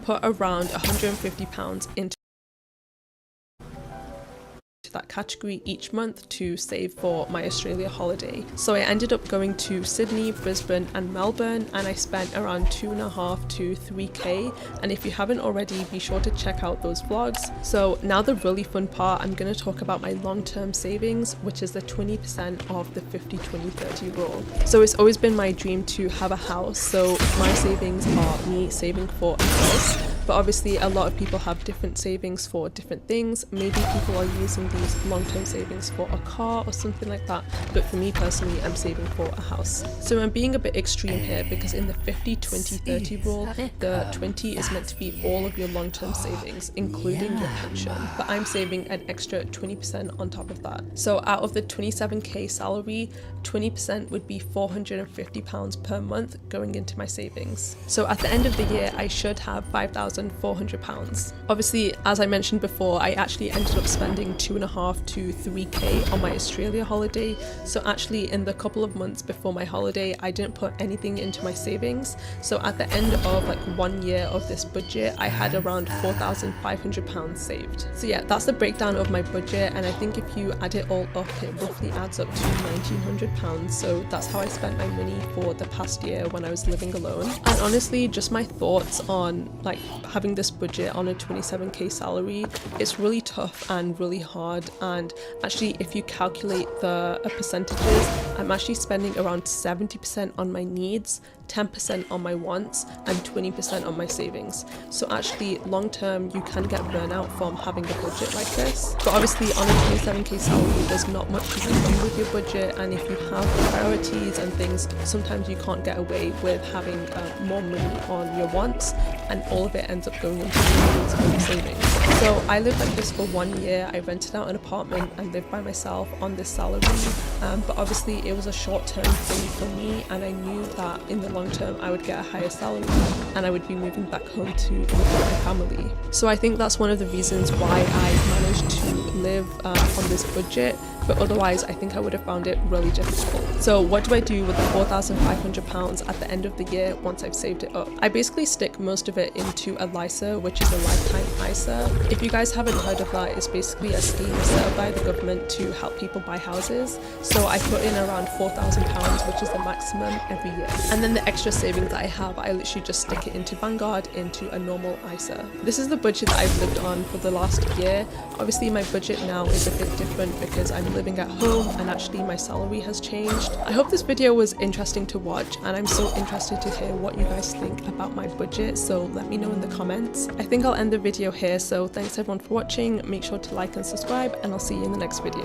put around £150 into that category each month to save for my Australia holiday. So I ended up going to Sydney, Brisbane and Melbourne, and I spent around 2.5 to 3k, and if you haven't already, be sure to check out those vlogs. So now the really fun part, I'm going to talk about my long-term savings, which is the 20% of the 50-20-30 rule. So it's always been my dream to have a house, so my savings are me saving for a house. But obviously a lot of people have different savings for different things. Maybe people are using these long-term savings for a car or something like that. But for me personally, I'm saving for a house. So I'm being a bit extreme here because in the 50-20-30 rule, the 20 is meant to be all of your long-term savings, including your pension. But I'm saving an extra 20% on top of that. So out of the 27k salary, 20% would be £450 per month going into my savings. So at the end of the year, I should have £5,400. Obviously, as I mentioned before, I actually ended up spending 2.5 to 3k on my Australia holiday. So actually in the couple of months before my holiday, I didn't put anything into my savings. So at the end of like 1 year of this budget, I had around £4,500 saved. So yeah, that's the breakdown of my budget, and I think if you add it all up, it roughly adds up to £1,900. So that's how I spent my money for the past year when I was living alone. And honestly, just my thoughts on like having this budget on a 27k salary, it's really tough and really hard. And actually, if you calculate the percentages, I'm actually spending around 70% on my needs, 10% on my wants, and 20% on my savings. So actually long term you can get burnout from having a budget like this. But obviously on a 27k salary, there's not much you can do with your budget, and if you have priorities and things, sometimes you can't get away with having more money on your wants, and all of it ends up going into your needs and savings. So I lived like this for 1 year. I rented out an apartment and lived by myself on this salary, but obviously it was a short-term thing for me, and I knew that in the long term I would get a higher salary and I would be moving back home to live with my family. So I think that's one of the reasons why I managed to live on this budget, but otherwise I think I would have found it really difficult. So what do I do with the £4,500 at the end of the year once I've saved it up? I basically stick most of it into a LISA, which is a lifetime ISA. If you guys haven't heard of that, it's basically a scheme set up by the government to help people buy houses. So I put in around £4,000, which is the maximum, every year. And then the extra savings that I have, I literally just stick it into Vanguard, into a normal ISA. This is the budget that I've lived on for the last year. Obviously my budget now is a bit different because I'm living at home and actually my salary has changed. I hope this video was interesting to watch, and I'm so interested to hear what you guys think about my budget, so let me know in the comments. I think I'll end the video here, so thanks everyone for watching. Make sure to like and subscribe, and I'll see you in the next video.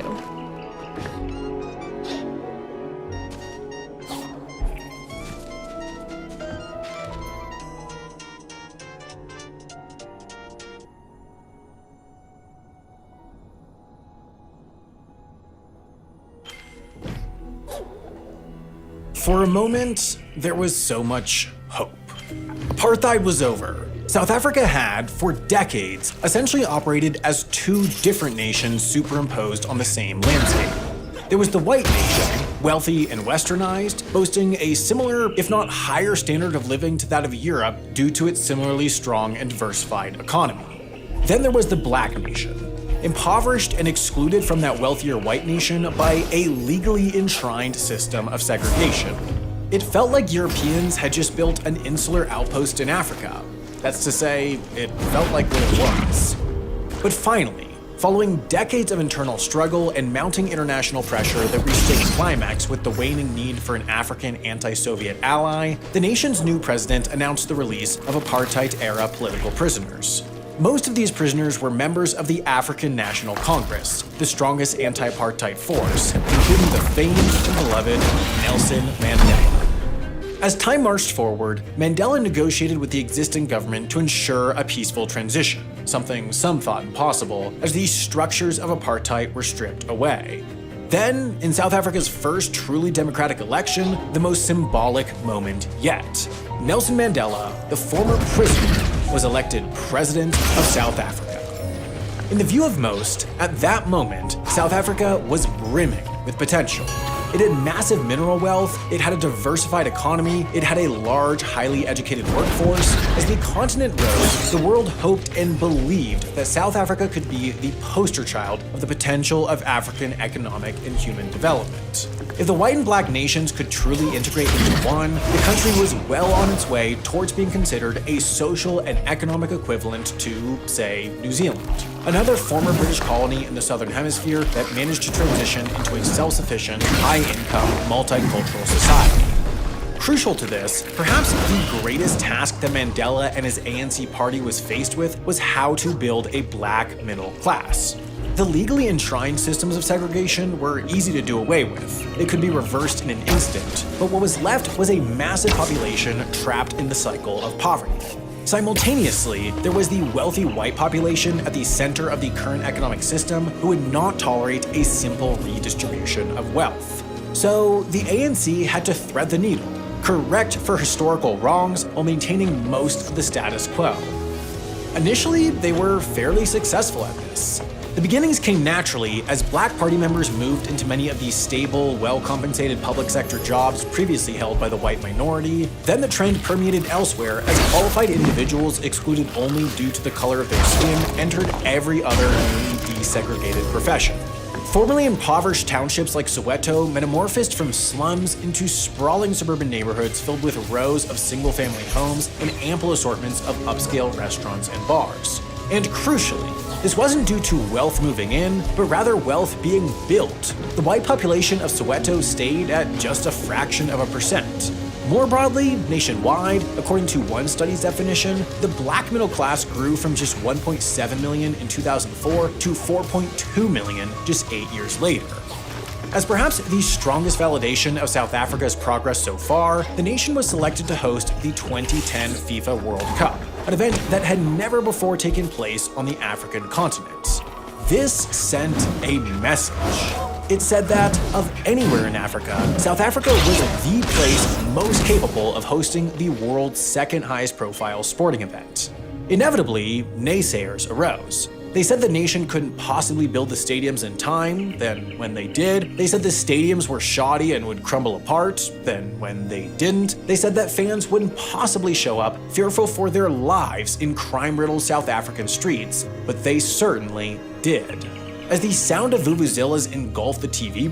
For a moment, there was so much hope. Apartheid was over. South Africa had, for decades, essentially operated as two different nations superimposed on the same landscape. There was the white nation, wealthy and westernized, boasting a similar, if not higher standard of living to that of Europe due to its similarly strong and diversified economy. Then there was the black nation, impoverished and excluded from that wealthier white nation by a legally enshrined system of segregation. It felt like Europeans had just built an insular outpost in Africa. That's to say, it felt like what it was. But finally, following decades of internal struggle and mounting international pressure that reached a climax with the waning need for an African anti-Soviet ally, the nation's new president announced the release of apartheid-era political prisoners. Most of these prisoners were members of the African National Congress, the strongest anti-apartheid force, including the famed and beloved Nelson Mandela. As time marched forward, Mandela negotiated with the existing government to ensure a peaceful transition, something some thought impossible as these structures of apartheid were stripped away. Then, in South Africa's first truly democratic election, the most symbolic moment yet, Nelson Mandela, the former prisoner, was elected President of South Africa. In the view of most, at that moment, South Africa was brimming with potential. It had massive mineral wealth, it had a diversified economy, it had a large, highly educated workforce. As the continent rose, the world hoped and believed that South Africa could be the poster child of the potential of African economic and human development. If the white and black nations could truly integrate into one, the country was well on its way towards being considered a social and economic equivalent to, say, New Zealand, another former British colony in the Southern Hemisphere that managed to transition into a self-sufficient, high-income, multicultural society. Crucial to this, perhaps the greatest task that Mandela and his ANC party was faced with was how to build a black middle class. The legally enshrined systems of segregation were easy to do away with. They could be reversed in an instant, but what was left was a massive population trapped in the cycle of poverty. Simultaneously, there was the wealthy white population at the center of the current economic system who would not tolerate a simple redistribution of wealth. So the ANC had to thread the needle, correct for historical wrongs while maintaining most of the status quo. Initially, they were fairly successful at this. The beginnings came naturally as Black Party members moved into many of the stable, well-compensated public sector jobs previously held by the white minority. Then the trend permeated elsewhere as qualified individuals excluded only due to the color of their skin entered every other newly desegregated profession. Formerly impoverished townships like Soweto metamorphosed from slums into sprawling suburban neighborhoods filled with rows of single-family homes and ample assortments of upscale restaurants and bars. And crucially, this wasn't due to wealth moving in, but rather wealth being built. The white population of Soweto stayed at just a fraction of a percent. More broadly, nationwide, according to one study's definition, the black middle class grew from just 1.7 million in 2004 to 4.2 million just 8 years later. As perhaps the strongest validation of South Africa's progress so far, the nation was selected to host the 2010 FIFA World Cup, an event that had never before taken place on the African continent. This sent a message. It said that, of anywhere in Africa, South Africa was the place most capable of hosting the world's second highest profile sporting event. Inevitably, naysayers arose. They said the nation couldn't possibly build the stadiums in time, then when they did, they said the stadiums were shoddy and would crumble apart, then when they didn't, they said that fans wouldn't possibly show up, fearful for their lives in crime-riddled South African streets, but they certainly did. As the sound of vuvuzelas engulfed the TV